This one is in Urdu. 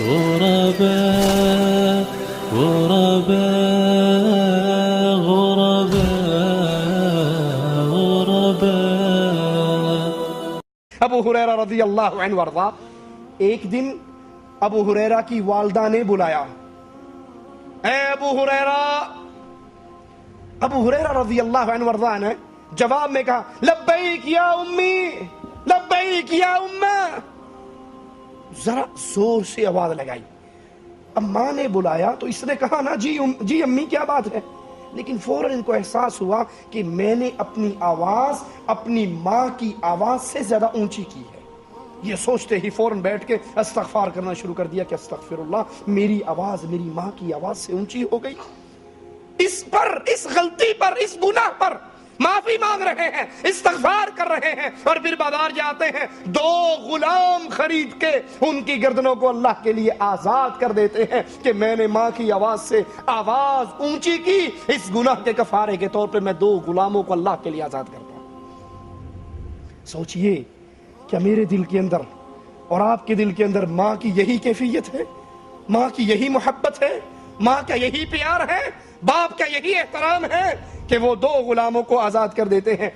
غرباء غرباء غرباء غرباء. ابو ہریرہ رضی اللہ عنہ وارضا، ایک دن ابو ہریرہ کی والدہ نے بلایا، اے ابو ہریرہ. ابو ہریرہ رضی اللہ عنہ وارضا نے جواب میں کہا لبیک یا امی، لبیک یا امہ. ذرا زور سے آواز لگائی. اب ماں نے بلایا تو اس نے کہا نا جی امی کیا بات ہے، لیکن فوراً ان کو احساس ہوا کہ میں نے اپنی آواز اپنی ماں کی آواز سے زیادہ اونچی کی ہے. یہ سوچتے ہی فوراً بیٹھ کے استغفار کرنا شروع کر دیا کہ استغفر اللہ، میری آواز میری ماں کی آواز سے اونچی ہو گئی. اس پر، اس غلطی پر، اس گناہ پر معافی مانگ رہے ہیں، استغفار کر رہے ہیں، اور پھر بازار جاتے ہیں 2 غلام خرید کے ان کی گردنوں کو اللہ کے لیے آزاد کر دیتے ہیں کہ میں نے ماں کی آواز سے آواز اونچی کی، اس گناہ کے کفارے کے طور پہ میں 2 غلاموں کو اللہ کے لیے آزاد کرتا ہوں. سوچئے کیا میرے دل کے اندر اور آپ کے دل کے اندر ماں کی یہی کیفیت ہے؟ ماں کی یہی محبت ہے؟ ماں کا یہی پیار ہے؟ باپ کا یہی احترام ہے کہ وہ 2 غلاموں کو آزاد کر دیتے ہیں؟